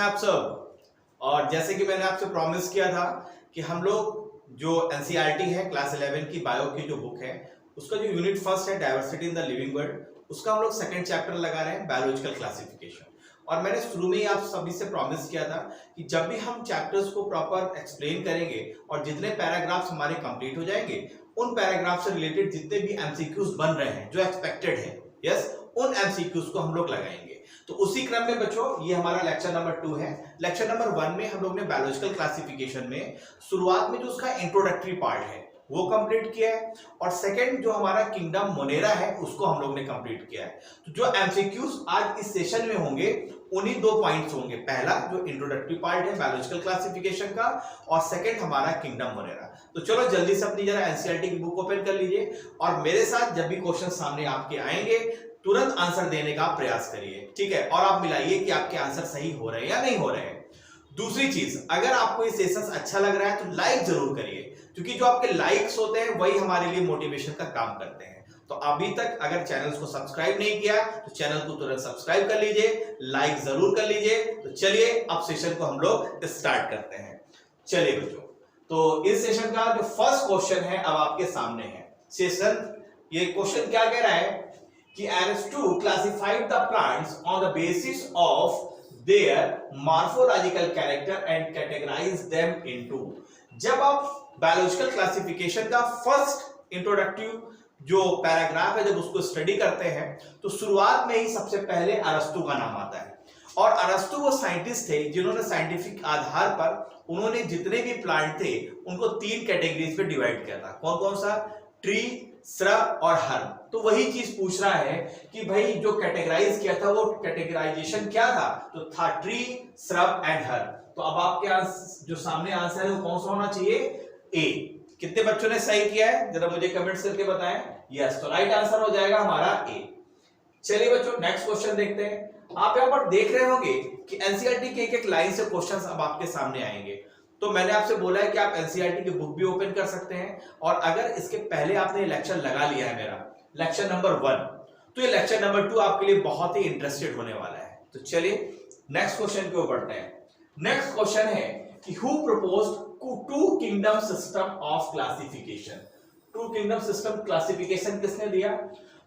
आप सब। और जैसे कि मैंने आपसे प्रॉमिस किया था कि हम लोग जो एनसीईआरटी है क्लास 11 की बायो की जो बुक है उसका जो यूनिट फर्स्ट है diversity in the living world, उसका हम लोग सेकंड चैप्टर लगा रहे हैं बायोलॉजिकल क्लासिफिकेशन। और मैंने शुरू में ही आप सभी से प्रॉमिस किया था कि जब भी हम चैप्टर्स को प्रॉपर एक्सप्लेन करेंगे और जितने पैराग्राफ्स हमारे कंप्लीट हो जाएंगे उन पैराग्राफ से रिलेटेड जितने भी एमसीक्यूज बन रहे हैं जो एक्सपेक्टेड है, यस, उन एमसीक्यूज को हम लोग लगाएंगे। तो उसी क्रम में बच्चों ये हमारा लेक्चर नंबर 2 है। लेक्चर नंबर 1 में हम लोग ने बायोलॉजिकल क्लासिफिकेशन में शुरुआत में जो उसका इंट्रोडक्टरी पार्ट है वो कंप्लीट किया है और सेकंड जो हमारा किंगडम मोनेरा है उसको हम लोग ने कंप्लीट किया है। तो जो एमसीक्यूज आज इस सेशन में होंगे उन्हीं 2 पॉइंट्स होंगे, पहला जो इंट्रोडक्टरी पार्ट है बायोलॉजिकल क्लासिफिकेशन का और सेकंड हमारा किंगडम मोनेरा। तो चलो जल्दी से अपनी जरा एनसीईआरटी की बुक ओपन कर लीजिए और मेरे साथ जब भी क्वेश्चन सामने आपके आएंगे तुरंत आंसर देने का प्रयास करिए, ठीक है? और आप मिलाइए कि आपके आंसर सही हो रहे हैं या नहीं हो रहे हैं। दूसरी चीज, अगर आपको ये सेशन अच्छा लग रहा है तो लाइक जरूर करिए, क्योंकि जो आपके लाइक्स होते हैं वही हमारे लिए मोटिवेशन का काम करते हैं। तो अभी तक अगर चैनल को सब्सक्राइब नहीं किया तो चैनल को तुरंत सब्सक्राइब कर लीजिए, लाइक जरूर कर लीजिए। तो चलिए अब सेशन को हम लोग स्टार्ट करते हैं। चलिए बच्चों, तो इस सेशन का जो फर्स्ट क्वेश्चन है अब आपके सामने है। सेशन ये क्वेश्चन क्या कह रहा है कि Aristotle classified the plants on the basis of their morphological character and categorized them into। जब आप बायोलॉजिकल क्लासिफिकेशन का फर्स्ट इंट्रोडक्टिव जो पैराग्राफ है जब उसको स्टडी करते हैं तो शुरुआत में ही सबसे पहले अरस्तु का नाम आता है। और अरस्तु वो साइंटिस्ट थे जिन्होंने साइंटिफिक आधार पर उन्होंने जितने भी प्लांट थे उनको 3 कैटेगरीज में डिवाइड किया था। कौन कौन सा? ट्री, श्रब और हर्ब। तो वही चीज पूछ रहा है कि भाई जो कैटेगराइज किया था वो कैटेगराइजेशन क्या था? तो था ट्री, श्रब एंड हर्ब। तो अब आपके जो सामने आंसर है वो कौन सा होना चाहिए? ए। कितने बच्चों ने सही किया है जरा मुझे कमेंट्स करके बताएं। यस, तो राइट आंसर हो जाएगा हमारा ए। चलिए बच्चों नेक्स्ट क्वेश्चन देखते हैं। आप यहां पर देख रहे होंगे कि एनसीईआरटी के एक लाइन से क्वेश्चंस अब आपके सामने आएंगे। तो मैंने आपसे बोला है कि आप एनसीईआरटी की बुक भी ओपन कर सकते हैं और अगर इसके पहले आपने लेक्चर लगा लिया है मेरा लेक्चर नंबर 1 तो ये लेक्चर नंबर 2 आपके लिए बहुत ही इंटरेस्टेड होने वाला है। तो चलिए नेक्स्ट क्वेश्चन की ओर बढ़ते हैं। नेक्स्ट क्वेश्चन है कि who proposed two kingdom system of classification. Two kingdom system classification किसने दिया?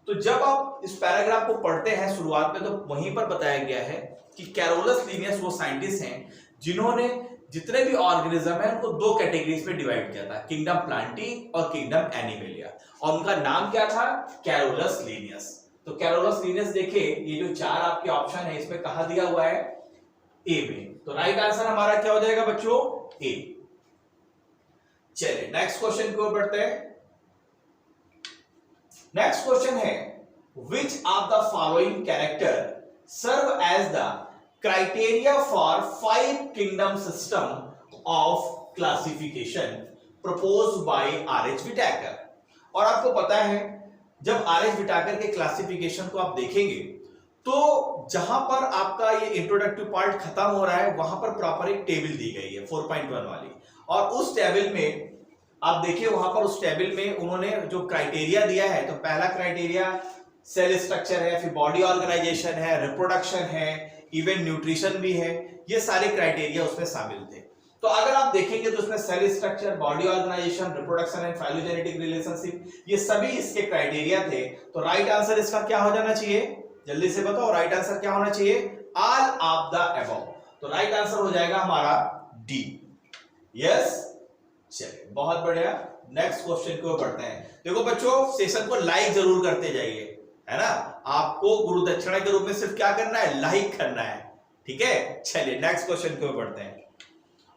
तो जब आप इस पैराग्राफ को पढ़ते हैं शुरुआत में तो वहीं पर बताया गया है कि कैरोलस लिनियस वो साइंटिस्ट हैं जिन्होंने जितने भी ऑर्गेनिज्म है उनको 2 कैटेगरीज में डिवाइड किया था, किंगडम प्लांटी और किंगडम एनिमेलिया। और उनका नाम क्या था? Carolus Linnaeus. तो कैरोलस लिनियस देखिए ये जो 4 आपके ऑप्शन है इसमें कहा दिया हुआ है? ए में। तो राइट आंसर हमारा क्या हो जाएगा बच्चों? ए। चलिए नेक्स्ट क्वेश्चन की ओर बढ़ते हैं। नेक्स्ट क्वेश्चन है which of the following character serve as the criteria for 5 kingdom system of classification proposed by R.H. Whittaker। और आपको पता है जब R.H. Whittaker के क्लासिफिकेशन को आप देखेंगे तो जहां पर आपका ये इंट्रोडक्टिव पार्ट खत्म हो रहा है वहां पर प्रॉपर एक टेबल दी गई है 4.1 वाली। और उस टेबल में आप देखिए वहां पर उस टेबल में उन्होंने जो क्राइटेरिया दिया है तो पहला क्राइटेरिया सेल स्ट्रक्चर है, फिर बॉडी ऑर्गेनाइजेशन है, रिप्रोडक्शन है, इवन न्यूट्रिशन भी है। ये सारे क्राइटेरिया उसमें शामिल थे। तो अगर आप देखेंगे तो उसमें cell structure, body organisation, reproduction and phylogenetic relationship ये सभी इसके क्राइटेरिया थे। तो राइट आंसर इसका क्या हो जाना चाहिए? जल्दी से बताओ राइट आंसर क्या होना चाहिए? All of the above. तो राइट आंसर हो जाएगा हमारा डी। यस, चलिए बहुत बढ़िया। नेक्स्ट क्वेश्चन को बढ़ते हैं। देखो बच्चों सेशन को लाइक जरूर करते जाइए, है ना? आपको गुरु दक्षिणा के रूप में सिर्फ क्या करना है? लाइक करना है, ठीक है? चलिए नेक्स्ट क्वेश्चन को बढ़ते हैं।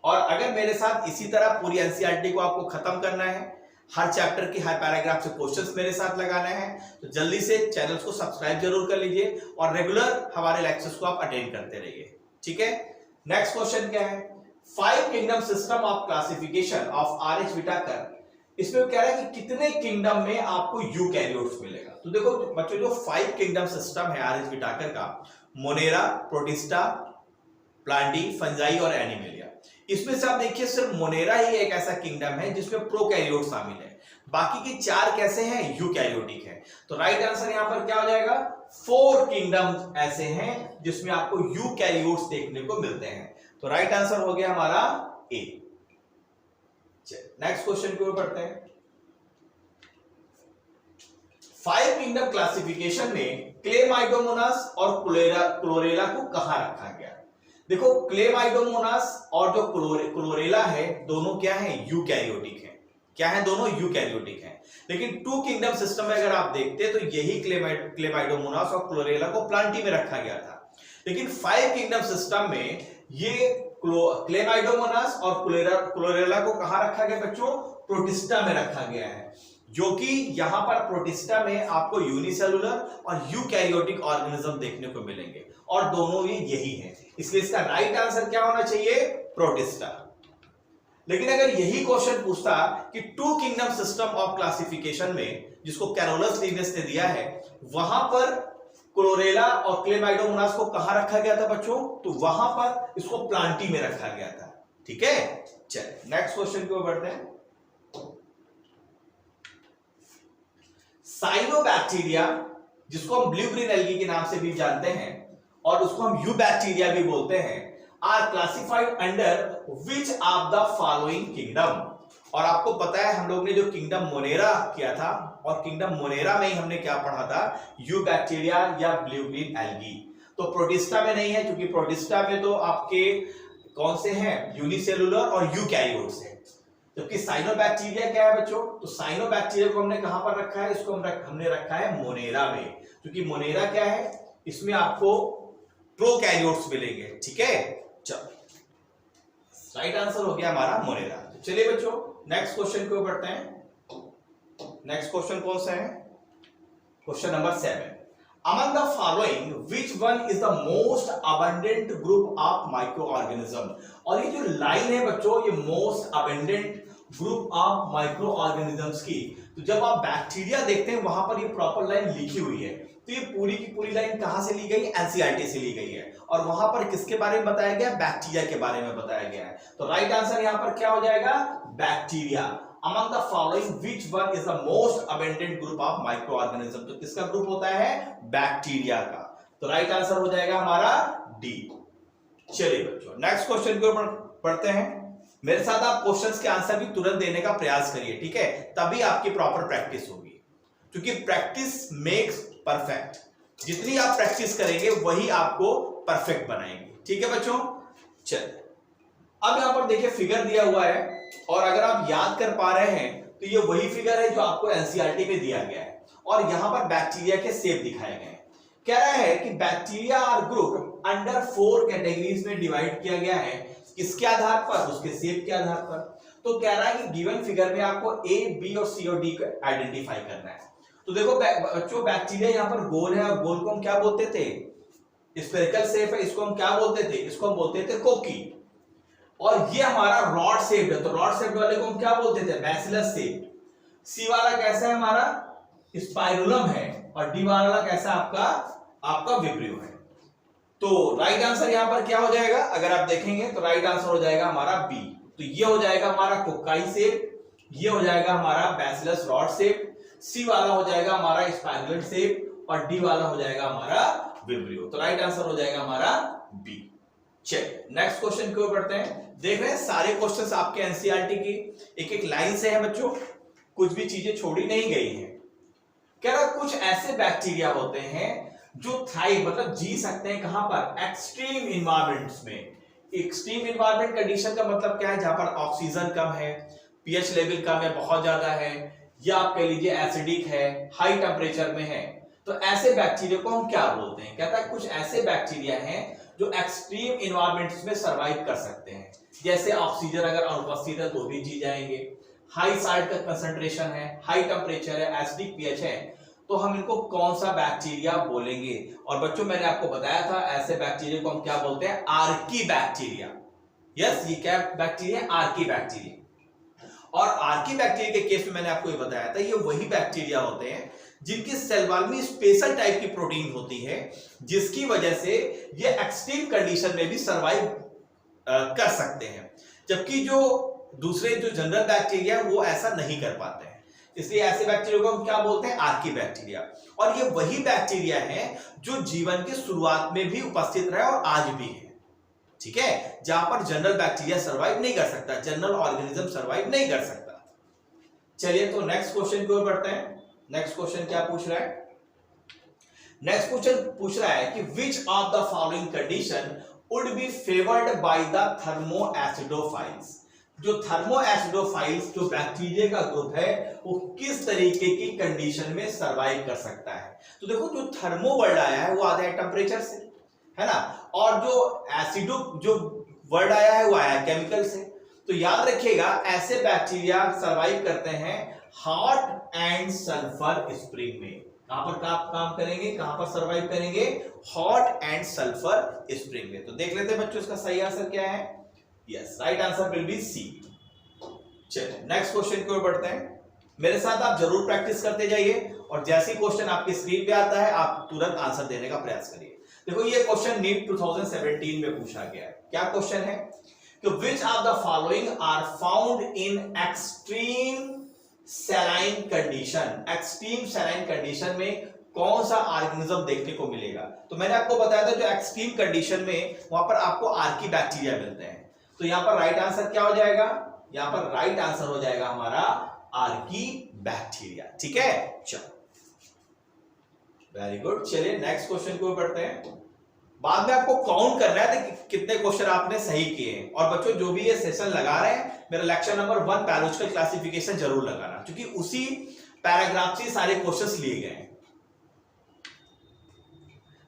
और अगर मेरे साथ इसी तरह पूरी एनसीईआरटी को आपको खत्म करना है, हर चैप्टर की हर पैराग्राफ से क्वेश्चंस मेरे साथ लगाना है तो जल्दी से चैनल को सब्सक्राइब जरूर कर लीजिए और रेगुलर हमारे लेक्चर्स को आप अटेंड करते रहिए, ठीक है? नेक्स्ट क्वेश्चन क्या है? 5 kingdom system of classification of R.H. Whittaker। इसमें कह रहा है कि कितने किंगडम में आपको यूकैरियोट्स मिलेगा। तो देखो बच्चों जो 5 किंगडम सिस्टम है R.H. Whittaker का, मोनेरा, प्रोटिस्टा, प्लांटी, फंजाई और एनिमेलिया, इसमें से आप देखिए सिर्फ मोनेरा ही एक ऐसा किंगडम है जिसमें प्रोकैरियोट शामिल है, बाकी के 4 कैसे हैं, यूकैरियोटिक है। तो राइट आंसर यहां पर क्या हो जाएगा, 4 किंगडम ऐसे हैं जिसमें आपको यूकैरियोट्स देखने को मिलते हैं। तो राइट आंसर हो गया हमारा ए। नेक्स्ट क्वेश्चन की ओर बढ़ते हैं। 5 किंगडम क्लासिफिकेशन में क्लेमाइडोमोनास और क्लोरेला को कहां रखा गया। देखो क्लेमाइडोमोनास और जो क्लोरेला है दोनों क्या है, यूकैरियोटिक है। क्या है, दोनों यूकैरियोटिक हैं। लेकिन 2 किंगडम सिस्टम में अगर आप देखते तो यही क्लेमाइडोमोनास और क्लोरेला को प्लांटी में रखा गया था। लेकिन 5 किंगडम सिस्टम में ये क्लेमाइडोमोनास और क्लोरेला को कहां रखा गया बच्चों, प्रोटिस्टा में रखा गया है, जो कि यहां पर प्रोटिस्टा में आपको यूनिसेलुलर और यूकैरियोटिक ऑर्गेनिज्म देखने को मिलेंगे और दोनों ही यही है। इसलिए इसका राइट आंसर क्या होना चाहिए, प्रोटिस्टा। लेकिन अगर यही क्वेश्चन पूछता कि 2 किंगडम सिस्टम ऑफ क्लासिफिकेशन में, जिसको कैरोलस लीवियस ने दिया है, वहां पर क्लोरेला और क्लेमाइडोमोनास को कहां रखा गया था बच्चों, तो वहां पर इसको प्लांटी में रखा गया था। ठीक है, चलिए नेक्स्ट क्वेश्चन की ओर बढ़ते हैं। साइनोबैक्टीरिया, जिसको हम ब्लू ग्रीन एल्गी के नाम से भी जानते हैं और उसको हम यू बैक्टीरिया भी बोलते हैं, are classified under which of the following kingdom. और आपको पता है हम लोग ने जो किंगडम मोनेरा किया था, और किंगडम मोनेरा में ही हमने क्या पढ़ा था, यू बैक्टीरिया या ब्लू ग्रीन एल्गी। तो प्रोटिस्टा में नहीं है, क्योंकि प्रोटिस्टा में तो आपके कौन से हैं, यूनिसेलुलर और यूकैरियोट्स हैं। जबकि साइनोबैक्टीरिया क्या है बच्चों, तो साइनोबैक्टीरिया को हमने कहां पर रखा है, इसको हमने रखा है मोनेरा में, क्योंकि मोनेरा क्या है, इसमें आपको प्रोकैरियोट्स मिलेंगे। ठीक है, चलो राइट आंसर हो गया हमारा मोनेरा। तो चलिए बच्चों नेक्स्ट क्वेश्चन को बढ़ते हैं। नेक्स्ट क्वेश्चन कौन सा है, question number 7। Among the following, which one is the most abundant group of microorganism? और ये जो लाइन है बच्चों, ये most abundant group of microorganisms की, तो जब आप बैक्टीरिया देखते हैं वहां पर ये प्रॉपर लाइन लिखी हुई है। तो ये पूरी की पूरी लाइन कहां से ली गई, एनसीईआरटी से ली गई है, और वहां पर किसके बारे में बताया गया, बैक्टीरिया के बारे में बताया गया है। तो राइट आंसर यहां पर क्या हो जाएगा, bacteria. Among the following, which one is the most abundant group of microorganism? तो किसका ग्रुप होता है, बैक्टीरिया का। तो राइट आंसर हो जाएगा हमारा डी। चलिए बच्चों नेक्स्ट क्वेश्चन को पढ़ते हैं। मेरे साथ आप क्वेश्चंस के आंसर भी तुरंत देने का प्रयास करिए, ठीक है, तभी आपकी प्रॉपर प्रैक्टिस होगी, क्योंकि प्रैक्टिस मेक्स परफेक्ट। जितनी आप प्रैक्टिस करेंगे वही आपको परफेक्ट बनाएंगे। ठीक है बच्चों, चलिए अब यहां पर देखिए फिगर दिया हुआ है, और अगर आप याद कर पा रहे हैं तो ये वही फिगर है जो आपको एनसीईआरटी में दिया गया है, और यहां पर बैक्टीरिया के शेप दिखाए गए हैं। कह रहा है कि बैक्टीरिया और ग्रुप अंडर 4 कैटेगरीज में डिवाइड किया गया है, किसके आधार पर, उसके शेप के आधार पर। तो कह रहा है कि गिवन फिगर में आपको ए, बी और सी और डी को आइडेंटिफाई करना है। तो देखो बच्चों बैक्टीरिया यहाँ पर गोल है, और गोल को हम क्या बोलते थे, स्फेरिकल शेप है, इसको हम क्या बोलते थे, इसको हम बोलते थे कोकी। और ये हमारा रॉड शेप है, तो रॉड शेप वाले को हम क्या बोलते थे, बैसिलस शेप। सी वाला कैसा है हमारा, स्पाइरुलम है, और डी वाला कैसा आपका विब्रियो है। तो राइट आंसर यहां पर क्या हो जाएगा, अगर आप देखेंगे तो राइट आंसर हो जाएगा हमारा बी। तो ये हो जाएगा हमारा कोकाई शेप, ये हो जाएगा हमारा बैसिलस रॉड शेप, सी वाला हो जाएगा हमारा स्पाइरुलम शेप, और डी वाला हो जाएगा हमारा विब्रियो। तो राइट आंसर हो जाएगा हमारा बी। चलिए नेक्स्ट क्वेश्चन की ओर बढ़ते हैं। देख रहे हैं सारे क्वेश्चंस आपके एनसीईआरटी की एक एक लाइन से है बच्चों, कुछ भी चीजें छोड़ी नहीं गई हैं। कह रहा कुछ ऐसे बैक्टीरिया होते हैं जो थ्राइव मतलब जी सकते हैं कहां पर, एक्सट्रीम इन्वायरमेंट्स में। एक्सट्रीम इन्वायरमेंट कंडीशन का मतलब क्या है, जहां पर ऑक्सीजन कम है, पीएच लेवल कम है, बहुत ज्यादा है, या आप कह लीजिए एसिडिक है, हाई टेम्परेचर में है। तो ऐसे बैक्टीरिया को हम क्या बोलते हैं, कहता है कुछ ऐसे बैक्टीरिया हैं जो एक्सट्रीम इन्वायरमेंट्स में सरवाइव कर सकते हैं। जैसे ऑक्सीजन अगर अनुपस्थित है तो भी जी जाएंगे, हाई साल्ट का कंसंट्रेशन है, हाई टेम्परेचर है, एसिडिक पीएच है, तो हम इनको कौन सा बैक्टीरिया बोलेंगे। और बच्चों मैंने आपको बताया था ऐसे बैक्टीरिया को हम क्या बोलते हैं, आर्की बैक्टीरिया। यस, ये क्या बैक्टीरिया, आर्की बैक्टीरिया। और आर्की बैक्टीरिया के केस में मैंने आपको ये बताया था, ये वही बैक्टीरिया होते हैं जिनकी सेल वॉल में स्पेशल टाइप की प्रोटीन होती है, जिसकी वजह से ये एक्सट्रीम कंडीशन में भी सरवाइव कर सकते हैं। जबकि जो दूसरे जो जनरल बैक्टीरिया वो ऐसा नहीं कर पाते हैं। इसलिए ऐसे बैक्टीरिया को हम क्या बोलते हैं? Archie bacteria. और ये वही बैक्टीरिया है जो जीवन की शुरुआत में भी उपस्थित रहे और आज भी है, ठीक है, जहां पर जनरल बैक्टीरिया सर्वाइव नहीं कर सकता, जनरल ऑर्गेनिज्म सर्वाइव नहीं कर सकता। चलिए तो नेक्स्ट क्वेश्चन की ओर बढ़ते हैं। नेक्स्ट क्वेश्चन क्या पूछ रहा है? नेक्स्ट क्वेश्चन पूछ रहा है कि which of the following condition would be favoured by the thermoacidophiles. जो थर्मोएसिडोफाइल्स जो बैक्टीरिया का ग्रुप है वो किस तरीके की कंडीशन में सरवाइव कर सकता है? तो देखो जो थर्मो वर्ड आया है वो आता है टेम्परेचर से, है ना, और जो एसिडो जो वर्ड आया है वो आया है केमिकल से। तो याद रखिएगा ऐसे बैक्टीरिया सरवाइव करते हैं हॉट एंड सल्फर स्प्रिंग में। कहां पर काम करेंगे, कहां पर सरवाइव करेंगे? हॉट एंड सल्फर स्प्रिंग में। तो देख लेते हैं बच्चों इसका सही आंसर क्या है। Yes, right answer will be C. चलिए नेक्स्ट क्वेश्चन की ओर बढ़ते हैं। मेरे साथ आप जरूर प्रैक्टिस करते जाइए और जैसे ही क्वेश्चन आपकी स्क्रीन पे आता है आप तुरंत आंसर देने का प्रयास करिए। देखो ये क्वेश्चन नीट 2017 में पूछा गया है। क्या क्वेश्चन है कि which of the following are found in extreme saline condition. Extreme saline condition में कौन सा ऑर्गेनिज्म देखने को मिलेगा? तो मैंने आपको बताया था जो एक्सट्रीम कंडीशन में वहां पर आपको आर्की बैक्टीरिया मिलते हैं। तो यहां पर राइट आंसर क्या हो जाएगा? यहां पर राइट आंसर हो जाएगा हमारा आर्की बैक्टीरिया। ठीक है, चलो वेरी गुड। चलिए नेक्स्ट क्वेश्चन को बढ़ते हैं। बाद में आपको काउंट करना है कि कितने क्वेश्चन आपने सही किए हैं। और बच्चों जो भी ये सेशन लगा रहे हैं मेरा लेक्चर नंबर 1 बायोलॉजिकल क्लासिफिकेशन जरूर लगाना, क्योंकि उसी पैराग्राफ से सारे क्वेश्चंस लिए गए हैं।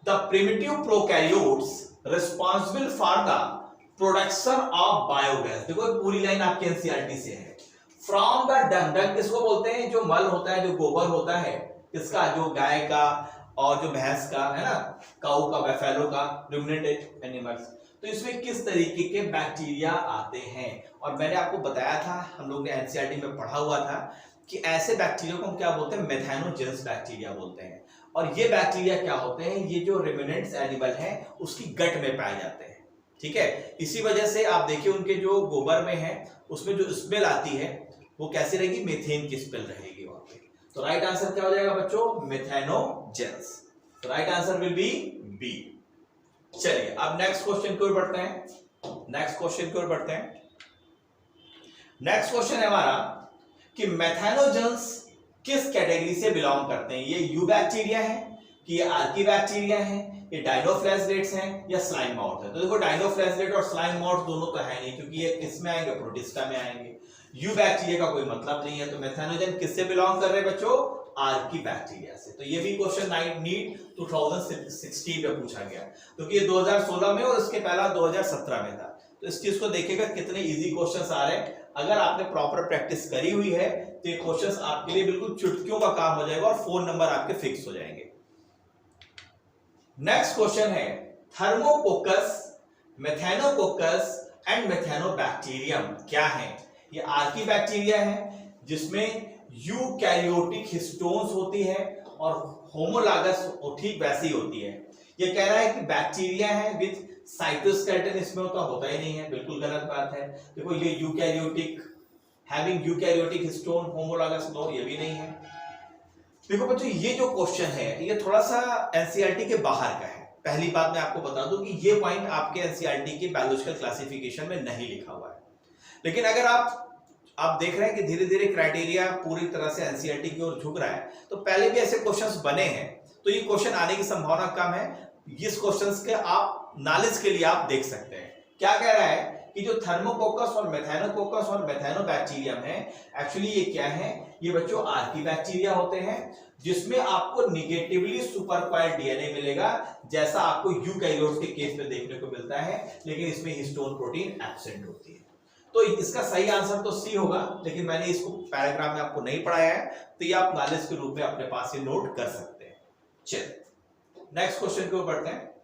The primitive prokaryotes responsible for the production of biogas. देखो पूरी लाइन आपके एनसीईआरटी से है। फ्रॉम द डंग, डंग किसको बोलते हैं? जो मल होता है, जो गोबर होता है, किसका? जो गाय का और जो भैंस का, है ना, काऊ का, बैफेलो का, रुमिनेंट एनिमल्स। तो इसमें किस तरीके के बैक्टीरिया आते हैं? और मैंने आपको बताया था, हम लोग ने एनसीईआरटी में पढ़ा हुआ था कि ऐसे बैक्टीरिया को हम क्या बोलते हैं? मेथैनोजेंस बैक्टीरिया बोलते हैं। और ये बैक्टीरिया क्या होते हैं? ये जो रुमिनेंट्स एनिमल है उसकी गट में पाए जाते हैं। ठीक है, इसी वजह से आप देखिए उनके जो गोबर में है उसमें जो स्मेल आती है वो कैसी रहेगी? मीथेन की स्मेल रहेगी वहां पे। तो राइट आंसर क्या हो जाएगा बच्चों? मेथैनोजेंस। तो right answer will be B. चलिए अब नेक्स्ट क्वेश्चन की ओर बढ़ते हैं। नेक्स्ट क्वेश्चन की ओर बढ़ते हैं। नेक्स्ट क्वेश्चन है हमारा कि मेथैनोजेंस किस कैटेगरी से बिलोंग करते हैं? ये यू बैक्टीरिया है कि ये आर्की बैक्टीरिया है, ये डायनोफ्लैजेलेट्स हैं या स्लाइम माउथ है? तो देखो डायनोफ्लैजेलेट और स्लाइम माउथ दोनों तो है नहीं, क्योंकि ये किस में आएंगे? प्रोटिस्टा में आएंगे। यू बैक्टीरिया का कोई मतलब नहीं है। तो मेथैनोजेन किससे बिलोंग कर रहे हैं बच्चों? आर्की बैक्टीरिया से। तो ये भी क्वेश्चन नीट 2016 में पूछा गया, क्योंकि ये 2016 में और इसके पहला 2017 में था। तो इस चीज को देखिएगा कितने इजी क्वेश्चंस आ रहे हैं। अगर आपने प्रॉपर प्रैक्टिस करी हुई है तो ये क्वेश्चंस आपके लिए बिल्कुल चुटकियों का काम हो जाएगा और फोन नंबर आपके फिक्स हो जाएंगे। नेक्स्ट क्वेश्चन है थर्मोकोकस, मेथैनोकोकस एंड मेथैनोबैक्टीरियम क्या है? ये आर्की बैक्टीरिया है जिसमें यूकैरियोटिक हिस्टोन्स होती है और होमोलॉगस ठीक वैसी होती है। ये कह रहा है कि बैक्टीरिया है विद साइटोस्केलेटन, इसमें होता ही नहीं है, बिल्कुल गलत बात है। देखो ये eukaryotic, having eukaryotic histone, homologous no, ये भी नहीं है। देखो बच्चों ये जो क्वेश्चन है ये थोड़ा सा एनसीईआरटी के बाहर का है। पहली बात मैं आपको बता दूं कि ये पॉइंट आपके एनसीईआरटी के बायोलॉजिकल क्लासिफिकेशन में नहीं लिखा हुआ है। लेकिन अगर आप देख रहे हैं कि धीरे धीरे क्राइटेरिया पूरी तरह से एनसीईआरटी की ओर झुक रहा है, तो पहले भी ऐसे क्वेश्चंस बने हैं, तो ये क्वेश्चन आने की संभावना कम है। इस क्वेश्चंस के आप नॉलेज के लिए आप देख सकते हैं। क्या कह रहा है कि जो थर्मोकोकस और मेथैनोकोकस और मेथैनोबैक्टीरियम है, एक्चुअली ये क्या है? ये बच्चों आर्की बैक्टीरिया होते हैं जिसमें आपको निगेटिवली सुपरकॉइल्ड डीएनए मिलेगा, जैसा आपको यूकैरियोट्स के केस में देखने को मिलता है, लेकिन इसमें हिस्टोन प्रोटीन एब्सेंट होती है। तो इसका सही आंसर तो सी होगा, लेकिन मैंने इसको पैराग्राफ में आपको नहीं पढ़ाया है, तो ये आप नॉलेज के रूप में अपने पास ये नोट कर सकते हैं। चलिए नेक्स्ट क्वेश्चन की ओर बढ़ते हैं।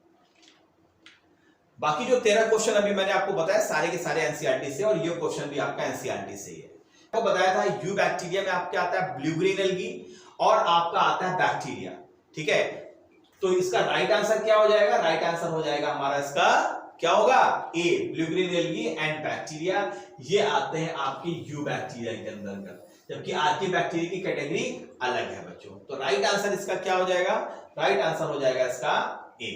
बाकी जो 13 क्वेश्चन अभी मैंने आपको बताया सारे के सारे एनसीईआरटी से, और ये क्वेश्चन भी आपका एनसीईआरटी से ही है। आपको बताया था यू बैक्टीरिया में आपके आता है ब्लू ग्रीन एल्गी और आपका आता है बैक्टीरिया। ठीक है, तो इसका राइट आंसर क्या हो जाएगा? राइट आंसर हो जाएगा हमारा इसका क्या होगा? A blue green algae and bacteria, ये आते हैं आपके यू बैक्टीरिया के अंतर्गत, जबकि आर्की बैक्टीरिया की कैटेगरी अलग है बच्चों। तो राइट आंसर इसका क्या हो जाएगा? राइट आंसर हो जाएगा इसका ए।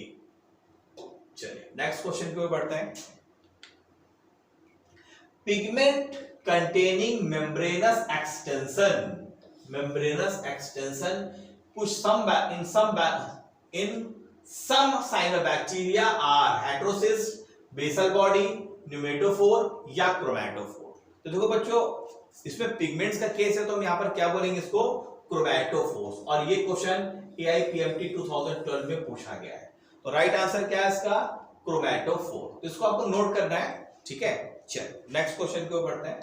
चलिए नेक्स्ट क्वेश्चन की ओर बढ़ते हैं। पिगमेंट कंटेनिंग मेम्ब्रेनस एक्सटेंशन कुछ in some cyanobacteria are heterocyst, basal body, pneumatophore या chromatophore। तो देखो बच्चों, इसमें पिगमेंट्स का केस है तो हम यहाँ पर क्या बोलेंगे इसको? क्रोमैटोफोर्स। और ये क्वेश्चन AIPMT 2012 में पूछा गया है। तो राइट आंसर क्या है इसका? क्रोमैटोफोर। तो इसको आपको नोट करना है, ठीक है। चलो नेक्स्ट क्वेश्चन की ओर बढ़ते हैं।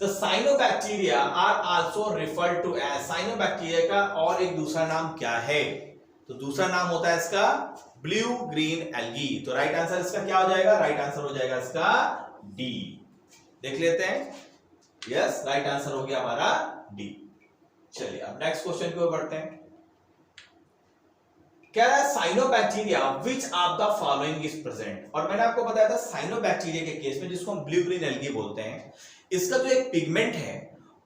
The cyanobacteria are also referred to as, cyanobacteria का और एक दूसरा नाम क्या है? तो दूसरा नाम होता है इसका ब्लू ग्रीन एल्गी। तो राइट आंसर इसका क्या हो जाएगा? राइट आंसर हो जाएगा इसका डी। देख लेते हैं। यस, राइट आंसर हो गया हमारा डी। चलिए अब नेक्स्ट क्वेश्चन की ओर बढ़ते हैं। क्या है? Cyanobacteria which of the following is present. और मैंने आपको बताया था साइनोबैक्टीरिया के केस में, जिसको हम ब्लू ग्रीन एल्गी बोलते हैं, इसका जो एक पिगमेंट है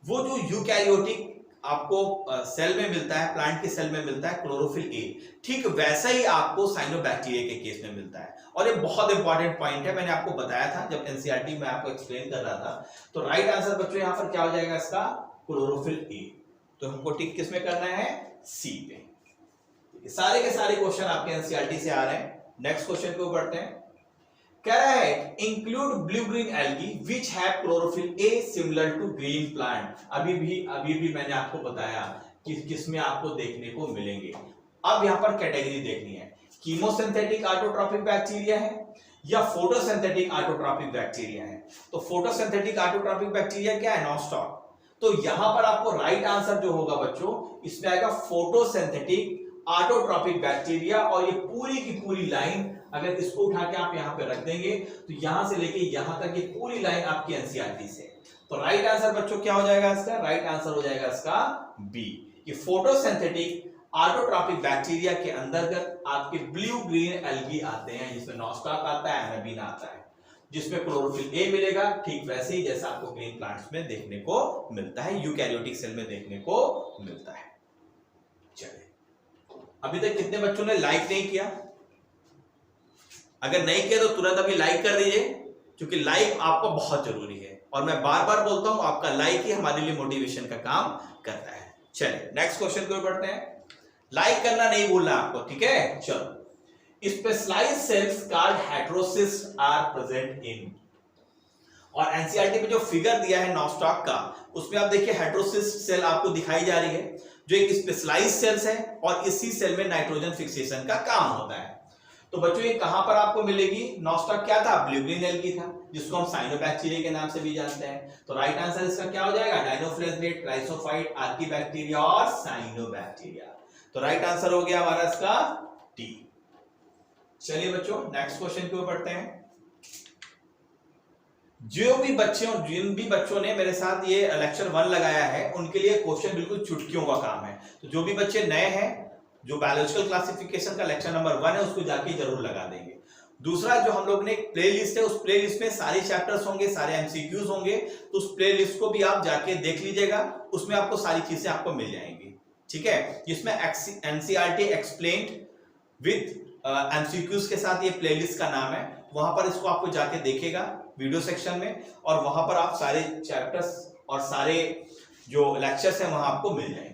वो जो यूकैरियोटिक आपको सेल में मिलता है, प्लांट के सेल में मिलता है, क्लोरोफिल ए, ठीक वैसा ही आपको साइनोबैक्टीरिया के केस में मिलता है। और ये बहुत इंपॉर्टेंट पॉइंट है, मैंने आपको बताया था जब एनसीईआरटी में आपको एक्सप्लेन कर रहा था। तो राइट आंसर बच्चों यहां पर क्या हो जाएगा इसका? Chlorophyll A. तो हमको टिक किस में करना है? सी पे। सारे के सारे क्वेश्चन आपके एनसीईआरटी से आ रहे हैं। नेक्स्ट क्वेश्चन को बढ़ते हैं। कह रहा है include blue green algae which have chlorophyll A similar to green plant. अभी भी मैंने आपको बताया कि किसमें आपको देखने को मिलेंगे। अब यहां पर कैटेगरी देखनी है, कीमोसिंथेटिक ऑटोट्रॉपिक बैक्टीरिया है या फोटोसिंथेटिक ऑटोट्रॉपिक बैक्टीरिया है। तो फोटोसिंथेटिक ऑटोट्रॉपिक बैक्टीरिया क्या है? नॉनस्टॉप। तो यहां पर आपको राइट आंसर जो होगा बच्चों, इसमें आएगा फोटोसिंथेटिक ऑटोट्रॉपिक बैक्टीरिया। और ये पूरी की पूरी लाइन अगर इसको उठा के आप यहां पे रख देंगे तो यहां से लेके यहां तक ये पूरी लाइन आपकी एनसीईआरटी से। तो राइट आंसर बच्चों क्या हो जाएगा इसका? राइट आंसर हो जाएगा इसका बी। ये फोटोसिंथेटिक ऑटोट्रॉपिक बैक्टीरिया के अंतर्गत आपके ब्लू ग्रीन एल्गी आते हैं, जिसमें नॉस्टॉक आता है, एनाबीन आता है, जिसमें क्लोरोफिल ए मिलेगा, ठीक वैसे ही जैसा आपको ग्रीन प्लांट्स में देखने को मिलता है, यूकैरियोटिक सेल में देखने को मिलता है। चलिए अभी तक कितने बच्चों ने लाइक नहीं किया? अगर नहीं किया तो तुरंत अभी लाइक कर दीजिए, क्योंकि लाइक आपको बहुत जरूरी है। और मैं बार बार बोलता हूं, आपका लाइक ही हमारे लिए मोटिवेशन का काम करता है। चलिए नेक्स्ट क्वेश्चन को बढ़ते हैं। लाइक करना नहीं भूलना आपको, ठीक है। चलो, specialised cells called heterocyst are present in. और एनसीईआरटी में जो फिगर दिया है नॉस्टॉक का, उसमें आप देखिए हेटेरोसिस्ट सेल आपको दिखाई जा रही है, जो एक स्पेशलाइज्ड सेल्स है और इसी सेल में नाइट्रोजन फिक्सेशन का काम होता है। तो बच्चों ये कहां पर आपको मिलेगी? नॉस्टॉक क्या था? ब्लू ग्रीन एल्गी था, जिसको हम साइनोबैक्टीरिया के नाम से भी जानते हैं। तो राइट आंसर इसका क्या हो जाएगा? डायनोफ्लेजेलेट, क्राइसोफाइट, आर्कीबैक्टीरिया और साइनोबैक्टीरिया। तो राइट आंसर हो गया हमारा इसका टी। चलिए बच्चों नेक्स्ट क्वेश्चन की ओर बढ़ते हैं। जिन भी बच्चों ने मेरे साथ ये लेक्चर 1 लगाया है, उनके लिए क्वेश्चन बिल्कुल चुटकियों का काम है। तो जो भी बच्चे नए हैं, जो बायोलॉजिकल क्लासिफिकेशन का लेक्चर नंबर 1 है, उसको जाके जरूर लगा देंगे। दूसरा, जो हम लोग ने एक प्लेलिस्ट है, उस प्लेलिस्ट में सारे चैप्टर्स होंगे, सारे एमसीक्यूज होंगे, तो उस प्लेलिस्ट को भी आप जाके देख लीजिएगा, उसमें आपको सारी चीजें आपको मिल जाएंगी, ठीक है। जिसमें एनसीईआरटी एक्सप्लेन्ड विद एमसीक्यूज के साथ ये प्लेलिस्ट का नाम है। वहां पर इसको आपको जाके देखेगा वीडियो सेक्शन में, और वहां पर आप सारे चैप्टर्स और सारे जो लेक्चर्स हैं वहां आपको मिल जाएंगे।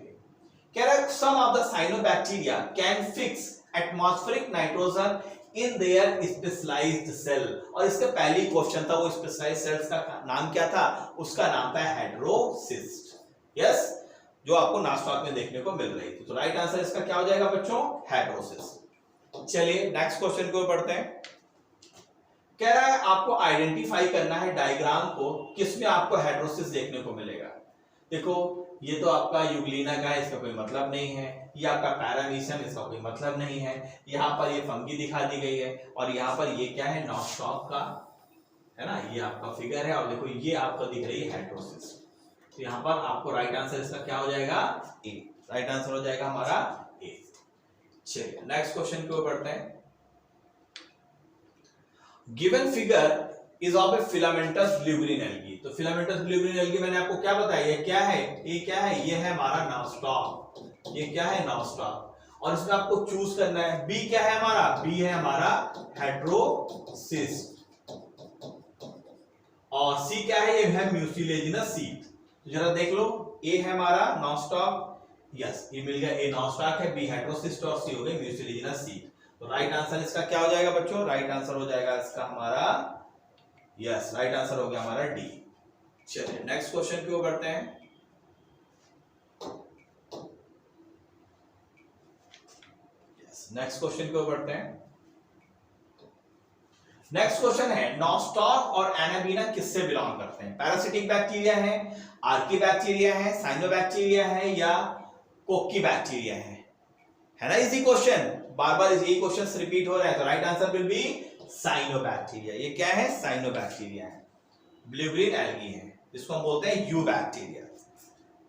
कह रहा है some of the cyanobacteria can fix atmospheric nitrogen in their specialised cell. और इसका पहली क्वेश्चन था, वो स्पेशलाइज्ड सेल्स का नाम क्या था? उसका नाम था हेटेरोसिस्ट। यस, जो आपको नॉस्टॉक में देखने को मिल रही थी। तो राइट आंसर इसका क्या हो जाएगा बच्चों? हेटेरोसिस्ट। चलिए नेक्स्ट क्वेश्चन को पढ़ते हैं। कह रहा है आपको आइडेंटिफाई करना है डायग्राम को, किसमें आपको हेटेरोसिस्ट देखने को मिलेगा। देखो, ये तो आपका यूग्लिना का है, इसका कोई मतलब नहीं है। ये आपका पैरामीशियम, इसका कोई मतलब नहीं है। यहाँ पर ये फंगी दिखा दी गई है, और यहाँ पर ये क्या है? नॉस्टॉक का है ना, ये आपका फिगर है। और देखो ये आपको दिख रही है हेटेरोसिस्ट। तो यहाँ पर आपको राइट आंसर इसका क्या हो जाएगा? ए। राइट आंसर हो जाएगा हमारा ए। चलिए नेक्स्ट क्वेश्चन की ओर बढ़ते हैं। Given figure is of a filamentous blue green algae. तो फिलामेंटस ब्ल्यूग्रीन एल्गी मैंने आपको क्या बताया, ये क्या है, ये क्या है, ये है हमारा नॉनस्टॉप। ये क्या है, नॉनस्टॉप। और इसमें आपको चूज करना है, बी क्या है हमारा, बी है हमारा हेट्रोसिस्ट, और सी क्या है, ये है म्यूसिलेजिनस सीट। तो जरा देख लो, ए है हमारा नॉनस्टॉप, यस ये मिल गया, ए नॉनस्टॉप है, बी हेट्रोसिस्ट और सी हो गई म्यूसिलेजिनस सीट। तो राइट आंसर इसका क्या हो जाएगा बच्चों, राइट आंसर हो जाएगा इसका हमारा, यस राइट आंसर हो गया हमारा डी। चलिए नेक्स्ट क्वेश्चन की ओर बढ़ते हैं। नेक्स्ट क्वेश्चन की ओर बढ़ते हैं। नेक्स्ट क्वेश्चन है, नॉस्टॉक और एनाबीना किससे बिलोंग करते हैं? पैरासिटिक बैक्टीरिया है, आर्की बैक्टीरिया है, साइनोबैक्टीरिया है, या कोकी बैक्टीरिया है ना इजी क्वेश्चन, बार बार यही क्वेश्चन रिपीट हो रहा है। तो right answer will B cyanobacteria. ये क्या है, साइनोबैक्टीरिया है, ब्ल्यूग्रीन एल्गी है, जिसको हम बोलते हैं यू बैक्टीरिया।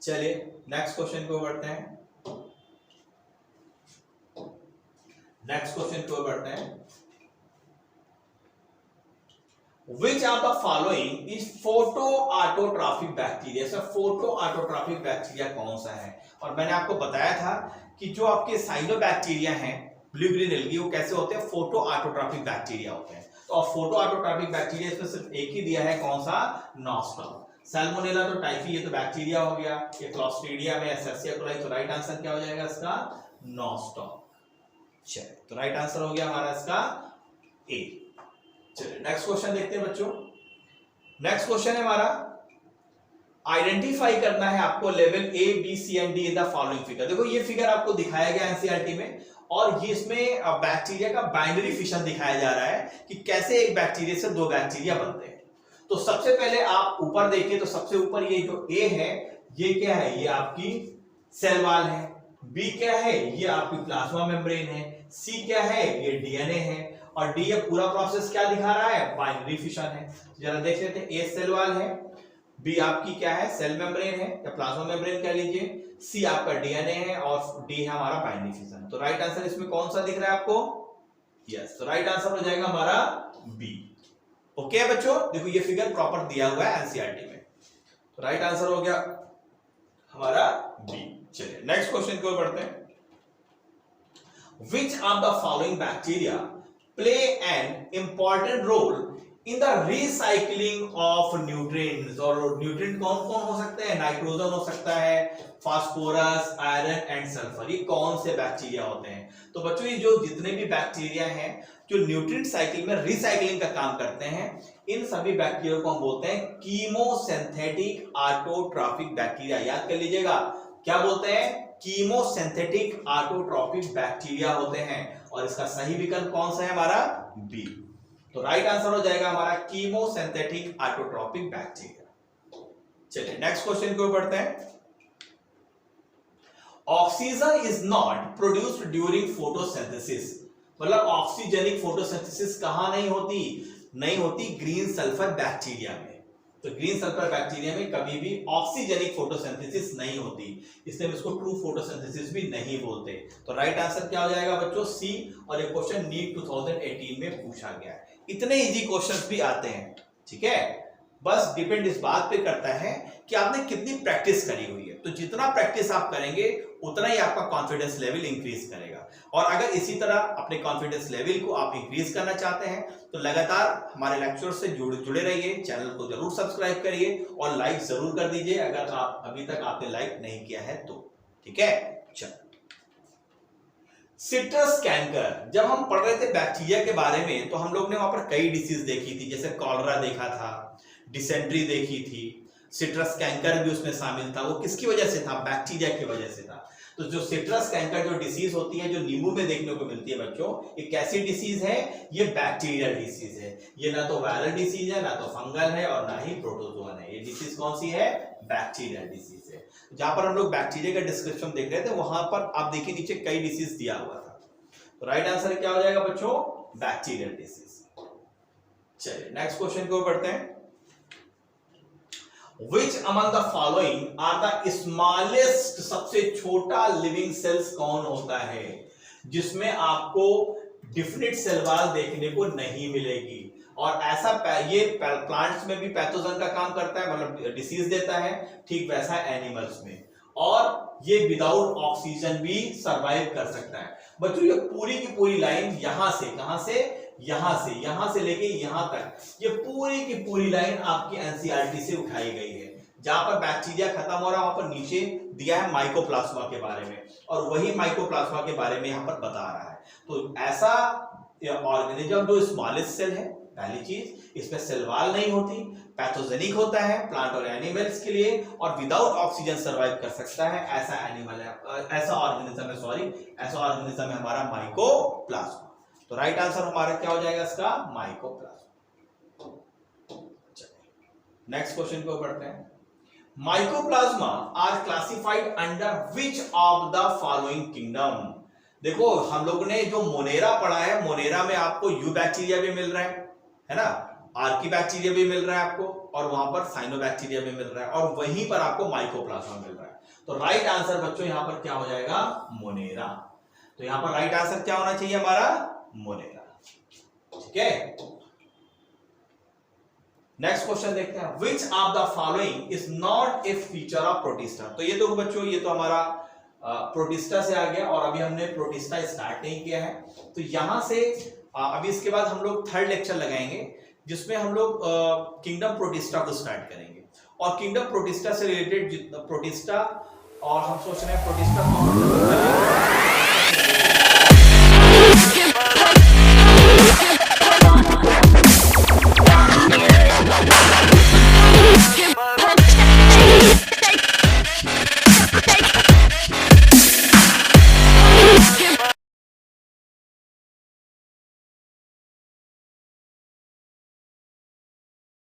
चलिए नेक्स्ट क्वेश्चन को बढ़ते हैं। नेक्स्ट क्वेश्चन को बढ़ते हैं। Which of the following is photoautotropic bacteria? Sir photoautotropic bacteria कौन सा है? और मैंने आपको बताया था कि जो आपके साइनोबैक्टीरिया हैं ब्ल्यूग्रीन एल्गी, वो कैसे होते हैं, फोटोऑटोट्रॉपिक बैक्टीरिया होते हैं। तो अब फोटोऑटोट्रॉपिक बैक्टीरिया इसमें सिर्फ एक ही दिया है, कौन सा, नॉस्टॉक। सैल्मोनेला तो टाइफी, ये तो बैक्टीरिया हो गया, ये क्लोस्ट्रीडिया में एसेप्सिया कोलाई। तो राइट आंसर क्या हो जाएगा इसका, नॉस्टॉक। चलिए तो राइट आंसर हो गया हमारा इसका ए। चलिए नेक्स्ट क्वेश्चन देखते हैं बच्चों। नेक्स्ट क्वेश्चन है हमारा, आइडेंटिफाई करना है आपको लेवल A B C and D in the following figure. देखो ये फिगर आपको दिखाया गया एनसीईआरटी में, और ये इसमें बैक्टीरिया का बाइनरी फिशन दिखाया जा रहा है कि कैसे एक बैक्टीरिया से दो बैक्टीरिया बनते हैं। तो सबसे पहले आप ऊपर देखिए, तो सबसे ऊपर ये जो ए है, ये क्या है, ये आपकी सेल वॉल है। बी क्या है, ये आपकी प्लाज्मा मेम्ब्रेन है। सी क्या है, ये डीएनए है। और डी, ये पूरा प्रोसेस क्या दिखा रहा है, बाइनरी फिशन है। जरा देख लेते हैं, ए सेल वॉल है, बी आपकी क्या है, सेल मेम्ब्रेन है या प्लाज्मा मेम्ब्रेन कह लीजिए, सी आपका डीएनए है, और डी है हमारा बाइनरी फिशन। तो राइट आंसर इसमें कौन सा दिख रहा है आपको, यस, तो राइट आंसर हो जाएगा हमारा बी। ओके बच्चों, देखो ये फिगर प्रॉपर दिया हुआ है एनसीईआरटी में, तो राइट आंसर हो गया हमारा बी। चलिए नेक्स्ट क्वेश्चन की ओर बढ़ते हैं। Which of the following bacteria play an important role in the recycling of nutrients? और न्यूट्रिएंट कौन कौन हो सकते हैं, नाइट्रोजन हो सकता है, फास्फोरस, आयरन एंड सल्फर। ये कौन से बैक्टीरिया होते हैं? तो बच्चों ये जो जितने भी बैक्टीरिया हैं जो न्यूट्रिएंट साइकिल में रिसाइकलिंग का काम करते हैं, इन सभी बैक्टीरिया को हम बोलते हैं कीमोसिंथेटिक ऑटोट्रॉपिक बैक्टीरिया। याद कर लीजिएगा, क्या बोलते हैं, कीमोसिंथेटिक ऑटोट्रॉपिक बैक्टीरिया होते हैं। और इसका सही विकल्प कौन सा है हमारा, बी। तो राइट आंसर हो जाएगा हमारा कीमोसिंथेटिक ऑटोट्रॉपिक बैक्टीरिया। चलिए नेक्स्ट क्वेश्चन की ओर बढ़ते हैं। Oxygen is not produced during photosynthesis. मतलब ऑक्सीजनिक फोटोसिंथेसिस कहां नहीं होती, नहीं होती ग्रीन सल्फर बैक्टीरिया में। तो ग्रीन सल्फर बैक्टीरिया में कभी भी ऑक्सीजनिक फोटोसिंथेसिस नहीं होती, इसलिए हम इसको ट्रू फोटोसिंथेसिस भी नहीं बोलते। तो राइट आंसर क्या हो जाएगा बच्चों, सी। और ये क्वेश्चन नीट 2018 में पूछा गया है। इतने इजी क्वेश्चंस भी आते हैं, ठीक है, बस डिपेंड इस बात पे करता है कि आपने कितनी प्रैक्टिस करी हुई है। तो जितना प्रैक्टिस आप करेंगे उतना ही आपका कॉन्फिडेंस लेवल इंक्रीज करेगा। और अगर इसी तरह अपने कॉन्फिडेंस लेवल को आप इंक्रीज करना चाहते हैं तो लगातार हमारे लेक्चर से जुड़े रहिए, चैनल को जरूर सब्सक्राइब करिए और लाइक जरूर कर दीजिए अगर आप अभी तक आपने लाइक नहीं किया है तो, ठीक है। चलो, सिट्रस कैंकर, जब हम पढ़ रहे थे बैक्टीरिया के बारे में तो हम लोग ने वहां पर कई डिसीज देखी थी, जैसे कॉलरा देखा था, डिसेंट्री देखी थी, सिट्रस कैंकर भी उसमें शामिल था। वो किसकी वजह से था, बैक्टीरिया की वजह से था। तो जो सिट्रस कैंकर जो डिसीज होती है, जो नींबू में देखने को मिलती है बच्चों, ये कैसी डिसीज है, ये बैक्टीरियल डिसीज है। ये ना तो वायरल डिसीज है, ना तो फंगल है, और ना ही प्रोटोजोअन है। ये डिसीज कौन सी है, बैक्टीरियल डिसीज है। जहां पर हम लोग बैक्टीरिया का डिस्क्रिप्शन देख रहे थे, वहां पर आप देखिए नीचे कई डिसीज दिया हुआ था। तो राइट आंसर क्या हो जाएगा बच्चों, बैक्टीरियल डिसीज। चलिए नेक्स्ट क्वेश्चन को बढ़ते हैं। Which among the following are the smallest, सबसे छोटा लिविंग सेल्स कौन होता है? जिसमें आपको डिफिनिट सेल वॉल देखने को नहीं मिलेगी। और ऐसा ये प्लांट्स में भी पैथोजन का काम करता है, मतलब डिसीज देता है, ठीक वैसा एनिमल्स में। और ये विदाउट ऑक्सीजन भी सरवाइव कर सकता है। बच्चों ये पूरी की पूरी लाइन यहां से, कहां से, यहां से लेके यहां तक, ये पूरी की पूरी लाइन आपकी एनसीईआरटी से उठाई गई है। जहां पर बैक्टीरिया खत्म हो रहा है वहां पर नीचे दिया है माइकोप्लाज्मा के बारे में, और वही माइकोप्लाज्मा के बारे में यहां पर बता रहा है। तो ऐसा ऑर्गेनिज्म जो स्मॉलेस्ट सेल है, पहली चीज इसमें सेल वॉल नहीं होती, पैथोजेनिक होता है प्लांट और एनिमल्स के लिए, और विदाउट ऑक्सीजन सर्वाइव कर सकता है, ऐसा एनिमल है, ऐसा ऑर्गेनिज्म है, ऐसा ऑर्गेनिज्म है हमारा माइकोप्लाज्मा। तो राइट आंसर हमारा क्या हो जाएगा इसका, माइकोप्लाज्मा। नेक्स्ट क्वेश्चन को पढ़ते हैं। Mycoplasma are classified under which of the following kingdom. देखो हम लोगों ने जो मोनेरा पढ़ा है, मोनेरा में आपको यू बैक्टीरिया भी मिल रहा है ना, आर्की बैक्टीरिया भी मिल रहा है आपको, और वहां पर साइनोबैक्टीरिया भी मिल रहा है, और वहीं पर आपको माइकोप्लाज्मा मिल रहा है। तो राइट आंसर बच्चों यहां पर क्या हो जाएगा, मोनेरा। तो यहां पर राइट आंसर क्या होना चाहिए हमारा, मोनेरा। ठीक है, नेक्स्ट क्वेश्चन देखते हैं। विच of the following is not a feature of protista. तो ये देखो बच्चों, ये तो हमारा प्रोटिस्टा से आ गया, और अभी हमने प्रोटिस्टा स्टार्ट नहीं किया है। तो यहां से अभी इसके बाद हम लोग थर्ड लेक्चर लगाएंगे, जिसमें हम लोग किंगडम प्रोटिस्टा को स्टार्ट करेंगे। और किंगडम प्रोटिस्टा से रिलेटेड प्रोटिस्टा, और हम सोच रहे हैं प्रोटिस्टा